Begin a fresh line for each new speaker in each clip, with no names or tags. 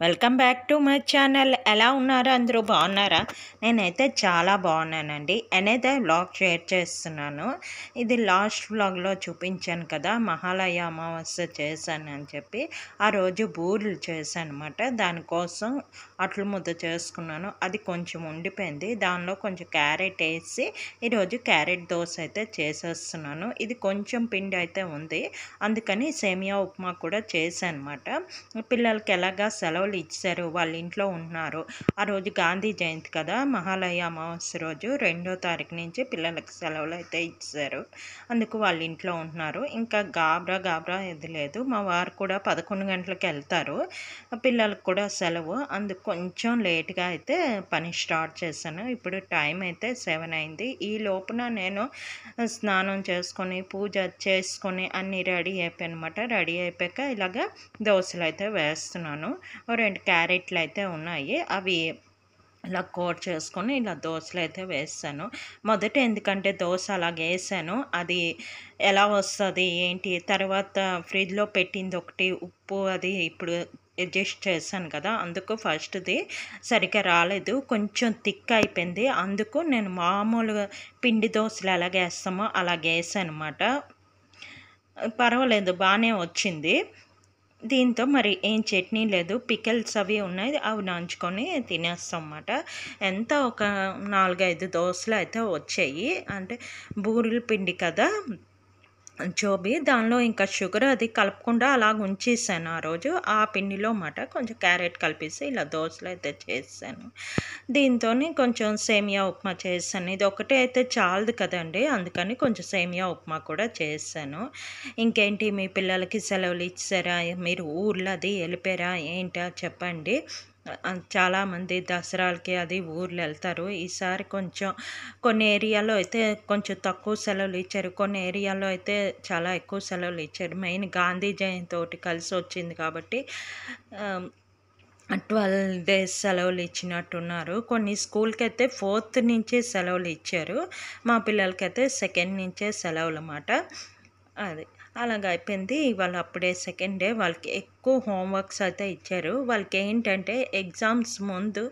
Welcome back to my channel. ఎలా ఉన్నారు? అందరూ బాగున్నారా? నేనైతే చాలా బాగున్నానండి. నేనైతే వ్లాగ్ షేర్ చేస్తున్నాను. ఇది లాస్ట్ వ్లాగ్లో చూపించాను కదా, మహాలయ అమావాస్య చేశానని చెప్పి. ఆ రోజు బూరెలు చేశాను అనమాట. దానికోసం అట్ల ముద్ద చేసుకున్నాను. అది కొంచెం ఉండిపోయింది. దానిలో కొంచెం క్యారెట్ వేసి ఈరోజు క్యారెట్ దోశ అయితే చేసేస్తున్నాను. ఇది కొంచెం పిండి అయితే ఉంది, అందుకని సేమియా ఉప్మా కూడా చేశాను అనమాట. పిల్లలకి ఎలాగా సెలవులు ఇచ్చారు, వాళ్ళ ఇంట్లో ఉంటున్నారు. ఆ రోజు గాంధీ జయంతి కదా, మహాలయ అమావాస్య రోజు 2వ తారీఖు నుంచి పిల్లలకి సెలవులు అయితే ఇచ్చారు. అందుకు వాళ్ళ ఇంట్లో ఉంటున్నారు. ఇంకా గాబరా ఇది లేదు. మా వారు కూడా 11 గంటలకు వెళ్తారు. పిల్లలకు కూడా సెలవు, అందుకు కొంచెం లేట్గా అయితే పని స్టార్ట్ చేశాను. ఇప్పుడు టైం అయితే 7 అయింది. ఈ లోపున నేను స్నానం చేసుకొని పూజ చేసుకొని అన్నీ రెడీ అయిపోయాను అనమాట. రెడీ అయిపోయాక ఇలాగ దోశలు అయితే వేస్తున్నాను. 2 క్యారెట్లు అయితే ఉన్నాయి, అవి ఇలా కోట్ చేసుకొని ఇలా దోశలు అయితే వేస్తాను. మొదట ఎందుకంటే దోశ అలాగ వేసాను, అది ఎలా వస్తుంది ఏంటి, తర్వాత ఫ్రిడ్జ్లో పెట్టింది ఒకటి ఉప్పు అది ఇప్పుడు అడ్జస్ట్ చేశాను కదా, అందుకు ఫస్ట్ది సరిగ్గా రాలేదు, కొంచెం థిక్ అయిపోయింది. అందుకు నేను మామూలుగా పిండి దోశలు ఎలాగ వేస్తామో అలాగ వేసాను అనమాట. పర్వాలేదు, బాగానే వచ్చింది. దీంతో మరి ఏం చట్నీ లేదు, పికిల్స్ అవి ఉన్నాయి, అవి నంచుకొని తినేస్తాం అన్నమాట. ఎంత ఒక 4-5 దోశలు అయితే వచ్చాయి. అంటే బూరెల పిండి కదా జోబి, దానిలో ఇంకా షుగర్ అది కలపకుండా అలాగ ఉంచేసాను ఆ రోజు. ఆ పిండిలో మాట కొంచెం క్యారెట్ కలిపేసి ఇలా దోశలు అయితే చేసాను. దీంతో కొంచెం సేమియా ఉప్మా చేశాను. ఇది ఒకటే అయితే చాలదు కదండి, అందుకని కొంచెం సేమియా ఉప్మా కూడా చేశాను. ఇంకేంటి, మీ పిల్లలకి సెలవులు ఇచ్చారా? మీరు ఊర్లో అది వెళ్ళిపోయారా ఏంటా చెప్పండి. చాలామంది దసరాలకి అది ఊర్లు వెళ్తారు. ఈసారి కొంచెం కొన్ని ఏరియాలో అయితే కొంచెం తక్కువ సెలవులు ఇచ్చారు, కొన్ని ఏరియాలో అయితే చాలా ఎక్కువ సెలవులు ఇచ్చారు. మెయిన్ గాంధీ జయంతి ఒకటి కలిసి వచ్చింది కాబట్టి 12 డేస్ సెలవులు ఇచ్చినట్టున్నారు. కొన్ని స్కూల్కి అయితే 4th నుంచే సెలవులు ఇచ్చారు. మా పిల్లలకైతే 2nd నుంచే సెలవులు అన్నమాట. అది అలాగ అయిపోయింది. ఇవాళ అప్పుడే 2nd డే, వాళ్ళకి ఎక్కువ హోంవర్క్స్ అయితే ఇచ్చారు. వాళ్ళకి ఏంటంటే ఎగ్జామ్స్ ముందు,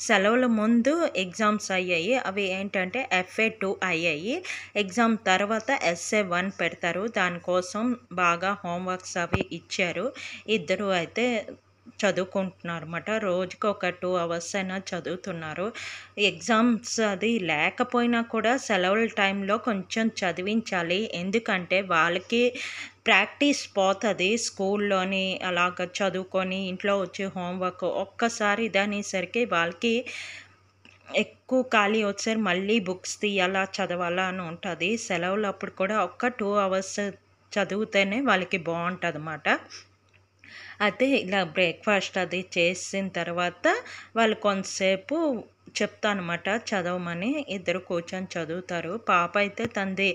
సెలవుల ముందు ఎగ్జామ్స్ అయ్యాయి. అవి ఏంటంటే FA2 అయ్యాయి. ఎగ్జామ్ తర్వాత SA1 పెడతారు. దానికోసం బాగా హోంవర్క్స్ అవి ఇచ్చారు. ఇద్దరు అయితే చదువుకుంటున్నారు అన్నమాట. రోజుకి ఒక 2 అవర్స్ అయినా చదువుతున్నారు. ఎగ్జామ్స్ అది లేకపోయినా కూడా సెలవుల టైంలో కొంచెం చదివించాలి. ఎందుకంటే వాళ్ళకి ప్రాక్టీస్ పోతుంది. స్కూల్లోని అలాగ చదువుకొని ఇంట్లో వచ్చి హోంవర్క్ ఒక్కసారి ఇదనేసరికి వాళ్ళకి ఎక్కువ ఖాళీ వచ్చారు, మళ్ళీ బుక్స్ తీయాలా చదవాలా అని ఉంటుంది. సెలవులు అప్పుడు కూడా ఒక్క 2 అవర్స్ చదివితేనే వాళ్ళకి బాగుంటుంది అన్నమాట. అయితే ఇలా బ్రేక్ఫాస్ట్ అది చేసిన తర్వాత వాళ్ళు కొంతసేపు చెప్తానమాట చదవమని, ఇద్దరు కూర్చొని చదువుతారు. పాప అయితే తనది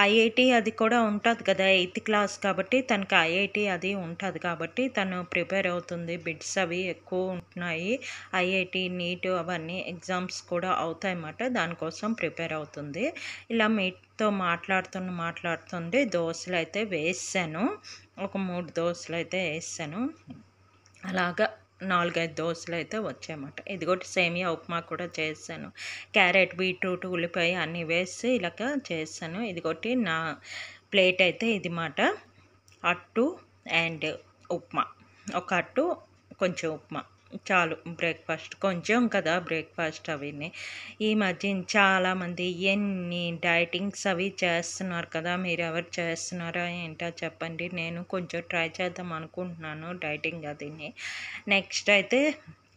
IIT అది కూడా ఉంటుంది కదా, 8th క్లాస్ కాబట్టి తనకి IIT అది ఉంటుంది కాబట్టి తను ప్రిపేర్ అవుతుంది. బిట్స్ అవి ఎక్కువ ఉంటున్నాయి, IIT నీట్ అవన్నీ ఎగ్జామ్స్ కూడా అవుతాయి అన్నమాట. దానికోసం ప్రిపేర్ అవుతుంది. ఇలా మీతో మాట్లాడుతుంది దోశలు అయితే వేసాను. ఒక 3 దోశలు అయితే వేసాను. అలాగా 4-5 దోశలు అయితే వచ్చాయన్నమాట. ఇదిగోటి సేమియా ఉప్మా కూడా చేశాను. క్యారెట్, బీట్రూట్, ఉల్లిపాయ అన్నీ వేసి ఇలాగ చేశాను. ఇదిగోటి నా ప్లేట్ అయితే ఇది మాట. అట్టు అండ్ ఉప్మా, ఒక అట్టు కొంచెం ఉప్మా చాలు. బ్రేక్ఫాస్ట్ కొంచెం కదా బ్రేక్ఫాస్ట్ అవిని. ఈ మధ్య చాలామంది ఎన్ని డైటింగ్స్ అవి చేస్తున్నారు కదా, మీరు ఎవరు చేస్తున్నారా ఏంటో చెప్పండి. నేను కొంచెం ట్రై చేద్దాం అనుకుంటున్నాను డైటింగ్ అదిని. నెక్స్ట్ అయితే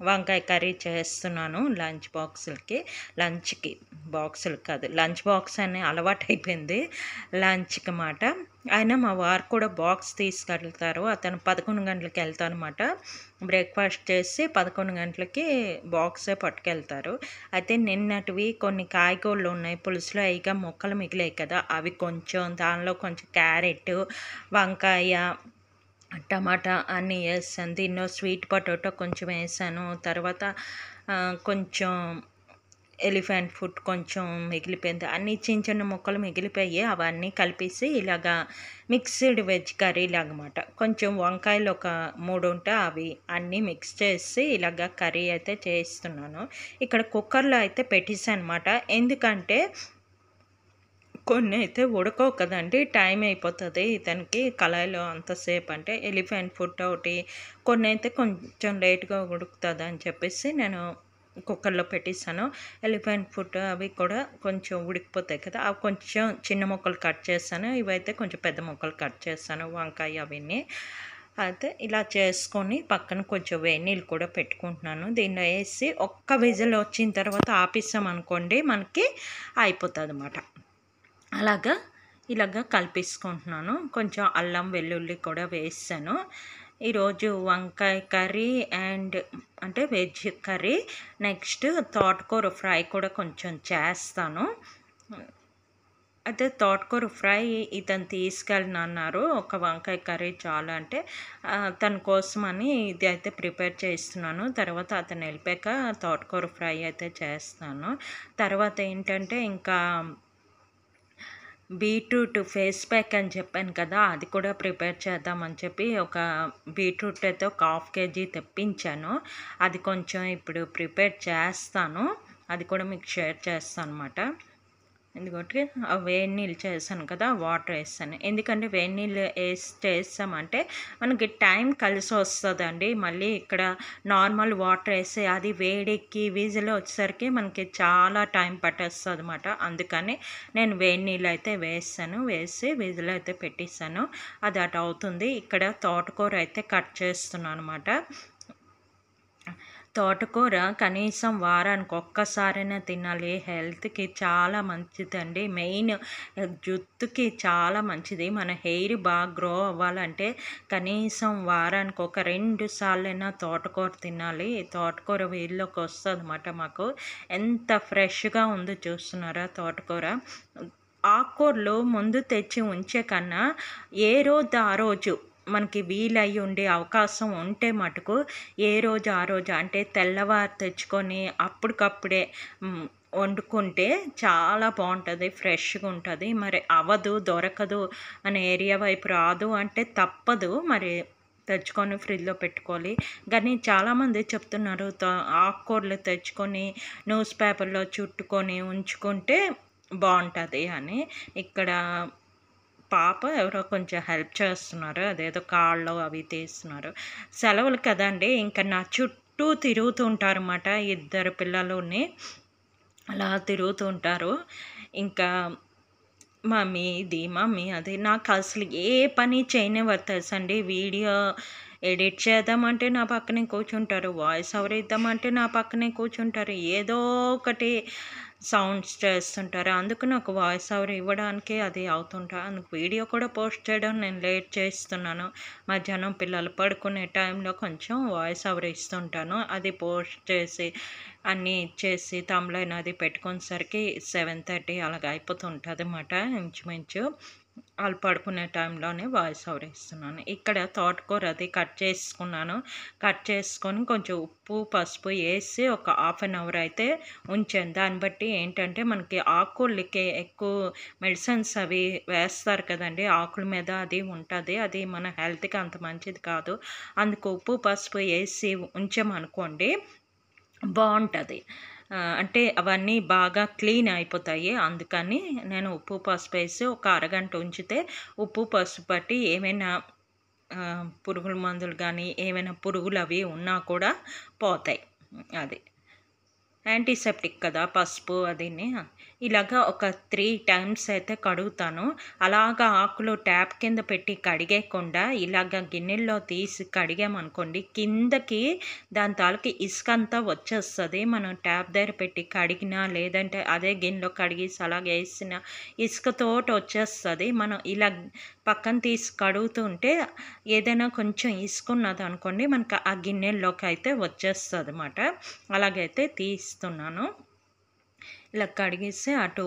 వంకాయ కర్రీ చేస్తున్నాను లంచ్కి బాక్సులు కాదు, లంచ్ బాక్స్ అనే అలవాటు అయిపోయింది లంచ్కి మాట. అయినా మా వారు కూడా బాక్స్ తీసుకెళ్తారు. అతను 11 గంటలకు వెళ్తాను అనమాట. బ్రేక్ఫాస్ట్ చేసి 11 గంటలకి బాక్సే పట్టుకెళ్తారు. అయితే నిన్నటివి కొన్ని కాయగూరలు ఉన్నాయి, పులుసులో అయిగా ముక్కలు మిగిలాయి కదా, అవి కొంచెం, దానిలో కొంచెం క్యారెట్, వంకాయ, టమాటా అన్నీ వేసాను. దీనిలో స్వీట్ పొటాటో కొంచెం వేసాను. తర్వాత కొంచెం ఎలిఫెంట్ ఫుడ్ కొంచెం మిగిలిపోయింది. అన్నీ చిన్న చిన్న ముక్కలు మిగిలిపోయి అవన్నీ కలిపేసి ఇలాగా మిక్స్డ్ వెజ్ కర్రీ లాగమాట. కొంచెం వంకాయలు ఒక 3 ఉంటే అవి అన్నీ మిక్స్ చేసి ఇలాగ కర్రీ అయితే చేస్తున్నాను. ఇక్కడ కుక్కర్‌లో అయితే పెట్టేసానమాట. ఎందుకంటే కొన్ని అయితే ఉడకవు కదండీ! టైం అయిపోతది ఇతనికి కళాయిలో అంతసేపు అంటే ఎలిఫెంట్ ఫుడ్ ఒకటి కొన్నైతే కొంచెం లేట్‌గా ఉడుకుతదని చెప్పేసి నేను కుక్కర్‌లో పెట్టేసాను. ఎలిఫెంట్ ఫుడ్ అవి కూడా కొంచెం ఉడికిపోతాయి కదా! అవి కొంచెం చిన్న ముక్కలు కట్ చేశాను. ఇవైతే కొంచెం పెద్ద ముక్కలు కట్ చేశాను వంకాయ అవన్నీ. అయితే ఇలా చేసుకొని పక్కన కొంచెం వేడి నీళ్ళు కూడా పెట్టుకుంటున్నాను. దీనిలో ఏసి ఒక్క విజిల్ వచ్చిన తర్వాత ఆపేసామనుకోండి మనకి అయిపోతదనమాట. ఇలాగా కలిపేసుకుంటున్నాను. కొంచెం అల్లం, వెల్లుల్లి కూడా వేసాను. ఈరోజు వంకాయ కర్రీ అండ్ అంటే వెజ్ కర్రీ, నెక్స్ట్ తోటకూర ఫ్రై కూడా కొంచెం చేస్తాను. అయితే తోటకూర ఫ్రై ఇతను తీసుకెళ్ళనన్నారు. ఒక వంకాయ కర్రీ చాలు అంటే తన కోసమని ఇది అయితే ప్రిపేర్ చేస్తున్నాను. తర్వాత అతను వెళ్ళిపోయాక తోటకూర ఫ్రై అయితే చేస్తాను. తర్వాత ఏంటంటే ఇంకా బీట్రూట్ ఫేస్ ప్యాక్ అని చెప్పాను కదా! అది కూడా ప్రిపేర్ చేద్దామని చెప్పి ఒక బీట్రూట్ అయితే ఒక 1/2 కేజీ తెప్పించాను. అది కొంచెం ఇప్పుడు ప్రిపేర్ చేస్తాను. అది కూడా మీకు షేర్ చేస్తానన్నమాట. ఎందుకంటే వేడి నీళ్ళు చేశాను కదా, వాటర్ వేసాను. ఎందుకంటే వేడి నీళ్ళు చేసామంటే మనకి టైం కలిసి వస్తుందండి. మళ్ళీ ఇక్కడ నార్మల్ వాటర్ వేసి అది వేడెక్కి విజిల్ వచ్చేసరికి మనకి చాలా టైం పట్టేస్తుంది అనమాట. అందుకని నేను వేడి నీళ్ళు అయితే వేసి విజిల్ అయితే పెట్టేసాను. అది అటు అవుతుంది. ఇక్కడ తోటకూర అయితే కట్ చేస్తున్నాను అనమాట. తోటకూర కనీసం వారానికి ఒక్కసారైనా తినాలి. హెల్త్‌కి చాలా మంచిదండి. మెయిన్ జుట్టుకి చాలా మంచిది. మన హెయిర్ బాగా గ్రో అవ్వాలంటే కనీసం వారానికి ఒక 2 సార్లైనా తోటకూర తినాలి. తోటకూర వీల్లోకి వస్తుందన్నమాట మాకు. ఎంత ఫ్రెష్‌గా ఉందో చూస్తున్నారా తోటకూర. ఆకుకూరలు ముందు తెచ్చి ఉంచే కన్నా ఏ రోజు ఆ రోజు మనకి వీలయ్యి ఉండే అవకాశం ఉంటే మటుకు ఏ రోజు ఆ రోజు అంటే తెల్లవారు తెచ్చుకొని అప్పటికప్పుడే వండుకుంటే చాలా బాగుంటుంది, ఫ్రెష్గా ఉంటుంది. మరి అవ్వదు, దొరకదు అనే ఏరియా వైపు రాదు అంటే తప్పదు మరి తెచ్చుకొని ఫ్రిడ్జ్లో పెట్టుకోవాలి. కానీ చాలామంది చెప్తున్నారు ఆకుకూరలు తెచ్చుకొని న్యూస్ పేపర్లో చుట్టుకొని ఉంచుకుంటే బాగుంటుంది అని. ఇక్కడ పాప ఎవరో కొంచెం హెల్ప్ చేస్తున్నారు. అదేదో కాళ్ళు అవి తీస్తున్నారు. సెలవులు కదండి, ఇంకా నా చుట్టూ తిరుగుతూ ఉంటారన్నమాట. 2 పిల్లలుని అలా తిరుగుతూ ఉంటారు. ఇంకా మమ్మీ అది నాకు అసలు ఏ పని చేయనివ్వరు తెలుసండి. వీడియో ఎడిట్ చేద్దామంటే నా పక్కనే కూర్చుంటారు, వాయిస్ ఓవర్ ఇద్దామంటే నా పక్కనే కూర్చుంటారు, ఏదో ఒకటి సౌండ్స్ చేస్తుంటారు. అందుకు నాకు వాయిస్ ఓవర్ ఇవ్వడానికి అది అందుకు వీడియో కూడా పోస్ట్ చేయడం నేను లేట్ చేస్తున్నాను. మధ్యాహ్నం పిల్లలు పడుకునే టైంలో కొంచెం వాయిస్ ఓవర్ ఇస్తుంటాను. అది పోస్ట్ చేసి అన్నీ ఇచ్చేసి తమ్లైన్ అది పెట్టుకునేసరికి 7:30 అలాగ అయిపోతుంటుంది అన్నమాట. ఇంచుమించు వాళ్ళు పడుకునే టైంలోనే వాయిస్ ఓవర్ ఇస్తున్నాను. ఇక్కడ తోటకూర అది కట్ చేసుకొని కొంచెం ఉప్పు, పసుపు వేసి ఒక 1/2 అవర్ అయితే ఉంచాను. దాన్ని బట్టి ఏంటంటే మనకి ఆకుకూరలకి ఎక్కువ మెడిసిన్స్ అవి వేస్తారు కదండి, ఆకుల మీద అది ఉంటుంది. అది మన హెల్త్కి అంత మంచిది కాదు. అందుకు ఉప్పు, పసుపు వేసి ఉంచామనుకోండి బాగుంటుంది. అంటే అవన్నీ బాగా క్లీన్ అయిపోతాయి. అందుకని నేను ఉప్పు, పసుపు వేసి ఒక అరగంట ఉంచితే ఉప్పు, పసుపు పట్టి ఏమైనా పురుగుల మందులు కానీ ఏమైనా పురుగులు అవి ఉన్నా కూడా పోతాయి. అది యాంటీసెప్టిక్ కదా పసుపు అదిని. ఇలాగా ఒక 3 టైమ్స్ అయితే కడుగుతాను. అలాగా ఆకులు ట్యాప్ కింద పెట్టి కడిగేయకుండా ఇలాగ గిన్నెల్లో తీసి కడిగామనుకోండి కిందకి దాని తాలూకు ఇసుక అంతా వచ్చేస్తుంది. మనం ట్యాప్ దగ్గర పెట్టి కడిగినా లేదంటే అదే గిన్నెలో కడిగేసి అలాగే వేసిన ఇసుకతోటి వచ్చేస్తుంది. మనం ఇలా పక్కన తీసి కడుగుతుంటే ఏదైనా కొంచెం ఇసుక ఉన్నది అనుకోండి మనకు ఆ గిన్నెల్లోకి అయితే వచ్చేస్తుంది అన్నమాట. అలాగైతే తీస్తున్నాను. ఇలా కడిగేసి అటు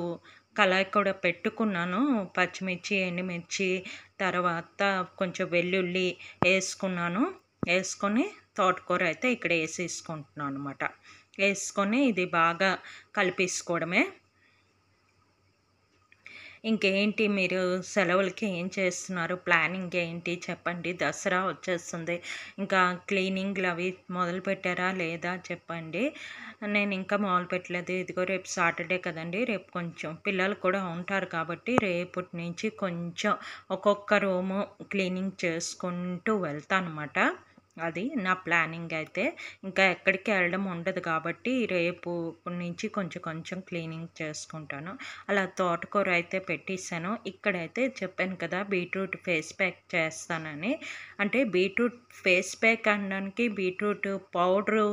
కళాయి కూడా పెట్టుకున్నాను. పచ్చిమిర్చి, ఎండుమిర్చి, తర్వాత కొంచెం వెల్లుల్లి వేసుకున్నాను. వేసుకొని తోటకూర అయితే ఇక్కడ వేసేసుకుంటున్నాను అనమాట. వేసుకొని ఇది బాగా కలిపేసుకోవడమే. ఇంకేంటి మీరు సెలవులకి ఏం చేస్తున్నారు? ప్లానింగ్ ఏంటి చెప్పండి? దసరా వచ్చేస్తుంది. ఇంకా క్లీనింగ్‌లు అవి మొదలుపెట్టారా లేదా చెప్పండి? నేను ఇంకా మొదలుపెట్టలేదు. ఇదిగో రేపు సాటర్డే కదండీ! రేపు కొంచెం పిల్లలు కూడా ఉంటారు కాబట్టి రేపటి నుంచి కొంచెం ఒక్కొక్క రూము క్లీనింగ్ చేసుకుంటూ వెళ్తానమాట. అది నా ప్లానింగ్ అయితే. ఇంకా ఎక్కడికి వెళ్ళడం ఉండదు కాబట్టి రేపు నుంచి కొంచెం కొంచెం క్లీనింగ్ చేసుకుంటాను. అలా తోటకూర అయితే పెట్టేసాను. ఇక్కడైతే చెప్పాను కదా బీట్రూట్ ఫేస్ ప్యాక్ చేస్తానని. అంటే బీట్రూట్ ఫేస్ ప్యాక్ అనడానికి బీట్రూట్ పౌడరు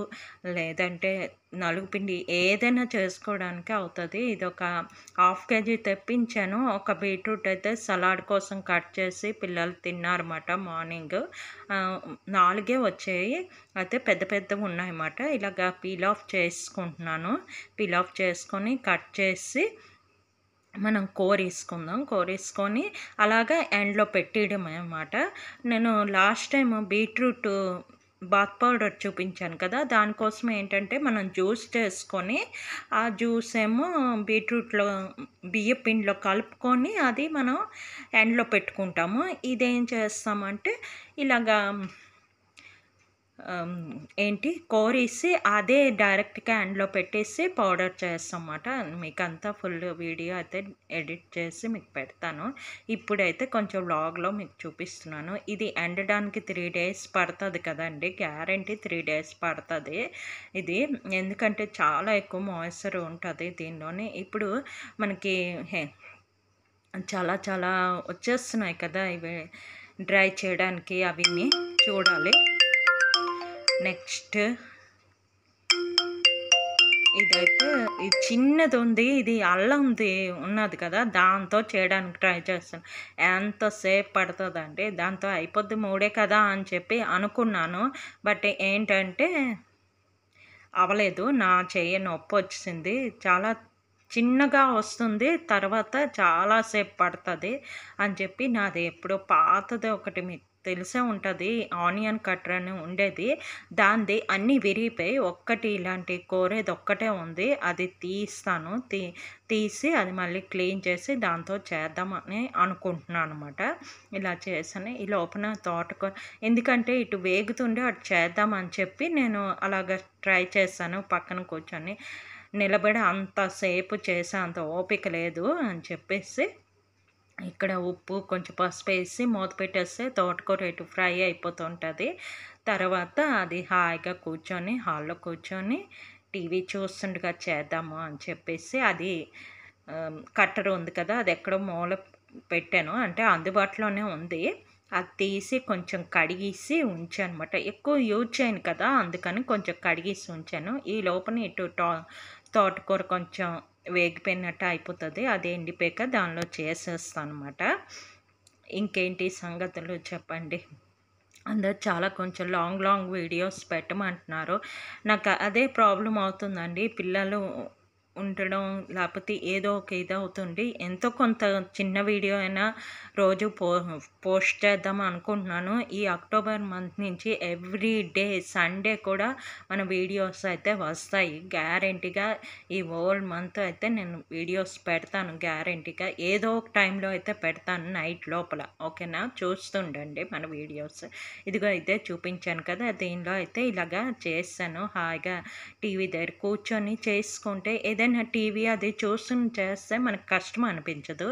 లేదంటే నలుగుపిండి ఏదైనా చేసుకోవడానికి అవుతుంది. ఇదొక హాఫ్ కేజీ తెప్పించాను. ఒక బీట్రూట్ అయితే సలాడ్ కోసం కట్ చేసి పిల్లలు తిన్నారన్నమాట మార్నింగ్. 4 వచ్చాయి. అయితే పెద్ద పెద్దవి ఉన్నాయన్నమాట. ఇలాగ పీల్ ఆఫ్ చేసుకుంటున్నాను. పీల్ ఆఫ్ చేసుకొని కట్ చేసి మనం కోరేసుకుందాం. కోరేసుకొని అలాగా ఎండలో పెట్టేయడమే అన్నమాట. నేను last time beetroot bath powder చూపించాను కదా! దానికోసం ఏంటంటే మనం జ్యూస్ చేసుకొని ఆ జ్యూస్ ఏమో బీట్రూట్‌లో బియ్యపు పిండిలో కలుపుకొని అది మనం ఎండలో పెట్టుకుంటాము. ఇదేం చేస్తామంటే ఇలాగా ఏంటి కోరేసి అదే డైరెక్ట్‌గా ఎండలో పెట్టేసి పౌడర్ చేస్తామన్నమాట. మీకంతా ఫుల్ వీడియో అయితే ఎడిట్ చేసి మీకు పెడతాను. ఇప్పుడైతే కొంచెం వ్లాగ్‌లో మీకు చూపిస్తున్నాను. ఇది ఎండడానికి 3 డేస్ పడతది కదండీ! గ్యారంటీ 3 డేస్ పడతది ఇది. ఎందుకంటే చాలా ఎక్కువ మాయిశ్చర్ ఉంటది దీనిలోని. ఇప్పుడు మనకి చాలా చాలా వచ్చేస్తున్నాయి కదా! ఇవి డ్రై చేయడానికి అవన్నీ చూడాలి. నెక్స్ట్ ఇదైతే ఇది చిన్నదుంది. ఇది అల్లంది ఉన్నది కదా! దాంతో చేయడానికి ట్రై చేస్తాను. ఎంతసేపు పడతదండి. దాంతో అయిపోద్ది 3 కదా అని చెప్పి అనుకున్నాను. బట్ ఏంటంటే అవ్వలేదు. నా చెయ్యి నొప్పొచ్చేసింది. చాలా చిన్నగా వస్తుంది. తర్వాత చాలా సేపు పడతది అని చెప్పి నాది ఎప్పుడో పాతది ఒకటి మీకు తెలిసే ఉంటది. ఆనియన్ కట్టర్ అని ఉండేది. దానిది అన్నీ విరిగిపోయి ఒక్కటి ఇలాంటి కోరేది ఒక్కటే ఉంది. అది తీస్తాను. తీసి అది మళ్ళీ క్లీన్ చేసి దాంతో చేద్దామని అనుకుంటున్నాను అనమాట. ఇలా చేశాను. ఈ లోపల తోటకూర ఎందుకంటే ఇటు వేగుతుండే అటు చేద్దామని చెప్పి నేను అలాగ ట్రై చేశాను పక్కన కూర్చొని. నిలబడి అంతసేపు చేసే అంత ఓపిక లేదు అని చెప్పేసి ఇక్కడ ఉప్పు కొంచెం పసుపు వేసి మూత పెట్టేస్తే తోటకూర ఇటు ఫ్రై అయిపోతుంటుంది. తర్వాత అది హాయిగా కూర్చొని హాల్లో కూర్చొని టీవీ చూస్తుండగా చేద్దాము అని చెప్పేసి అది కట్టర్ ఉంది కదా! అది ఎక్కడో మూల పెట్టాను. అంటే అందుబాటులోనే ఉంది. అది తీసి కొంచెం కడిగేసి ఉంచానమాట. ఎక్కువ యూజ్ చేయను కదా! అందుకని కొంచెం కడిగేసి ఉంచాను. ఈ లోపల ఇటు తోటకూర కొంచెం వేగిపోయినట్టు అయిపోతుంది. అది ఎండిపోయాక దానిలో చేసేస్తానమాట. ఇంకేంటి సంగతులు చెప్పండి? అందరూ చాలా కొంచెం లాంగ్ వీడియోస్ పెట్టమంటున్నారు. నాకు అదే ప్రాబ్లమ్ అవుతుందండి. పిల్లలు ఉండడం లేకపోతే ఏదో ఒక ఇదవుతుంది. ఎంతో కొంత చిన్న వీడియో అయినా రోజు పోస్ట్ చేద్దాం అనుకుంటున్నాను. ఈ అక్టోబర్ మంత్ నుంచి ఎవ్రీ డే సండే కూడా మన వీడియోస్ అయితే వస్తాయి. గ్యారంటీగా ఈ హోల్ మంత్ అయితే నేను వీడియోస్ పెడతాను గ్యారంటీగా. ఏదో ఒక టైంలో అయితే పెడతాను నైట్ లోపల. ఓకేనా? చూస్తుండండి మన వీడియోస్. ఇదిగో ఇదే చూపించాను కదా! దీనిలో అయితే ఇలాగా చేశాను. హాయిగా టీవీ దగ్గర కూర్చొని చేసుకుంటే ఏదైనా టీవీ అది చూసుకుని చేస్తే మనకు కష్టం అనిపించదు.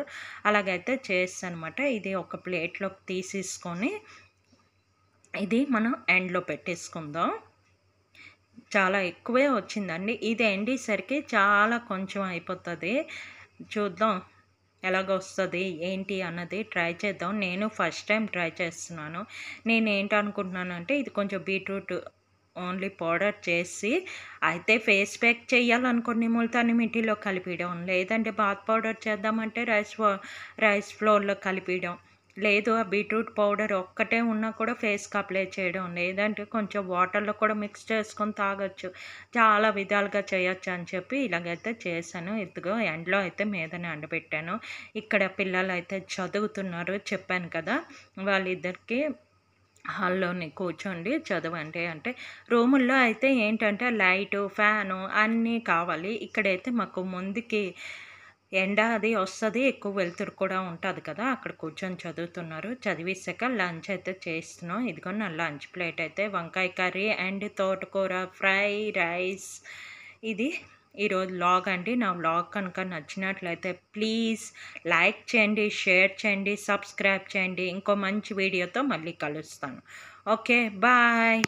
అలాగైతే చేస్తానమాట. ఇది ఒక ప్లేట్లోకి తీసేసుకొని ఇది మనం ఎండ్లో పెట్టేసుకుందాం. చాలా ఎక్కువే వచ్చిందండి. ఇది ఎండేసరికి చాలా కొంచెం అయిపోతుంది. చూద్దాం ఎలాగొస్తుంది ఏంటి అన్నది ట్రై చేద్దాం. నేను ఫస్ట్ టైం ట్రై చేస్తున్నాను. నేనేంటనుకుంటున్నానంటే ఇది కొంచెం బీట్రూట్ ఓన్లీ పౌడర్ చేసి అయితే ఫేస్ ప్యాక్ చేయాలనుకోండి ముల్తాని మిట్టిలో కలిపియడం, లేదంటే బాత్ పౌడర్ చేద్దామంటే రైస్ ఫ్లోర్లో కలిపియడం, లేదు ఆ బీట్రూట్ పౌడర్ ఒక్కటే ఉన్నా కూడా ఫేస్కి అప్లై చేయడం, లేదంటే కొంచెం వాటర్లో కూడా మిక్స్ చేసుకొని తాగొచ్చు. చాలా విధాలుగా చేయొచ్చు అని చెప్పి ఇలాగైతే చేశాను. ఇదిగో ఎండలో అయితే మీదనే ఎండబెట్టాను. ఇక్కడ పిల్లలు అయితే చదువుతున్నారు చెప్పాను కదా! వాళ్ళిద్దరికి హాల్లోనే కూర్చోండి చదవండి అంటే. రూముల్లో అయితే ఏంటంటే లైటు, ఫ్యాను అన్నీ కావాలి. ఇక్కడైతే మాకు ముందుకి ఎండ అది వస్తది. ఎక్కువ వెలుతురు కూడా ఉంటది కదా! అక్కడ కూర్చొని చదువుతున్నారు. చదివేశాక లంచ్ అయితే చేస్తున్నాం. ఇదిగోండి నా లంచ్ ప్లేట్ అయితే వంకాయ కర్రీ అండ్ తోటకూర ఫ్రై, రైస్. ఇది ఈరోజు వ్లాగ్ అండి. నా వ్లాగ్ కనుక నచ్చినట్లయితే ప్లీజ్ లైక్ చేయండి, షేర్ చేయండి, సబ్స్క్రైబ్ చేయండి. ఇంకో మంచి వీడియోతో మళ్ళీ కలుస్తాను. ఓకే. బాయ్.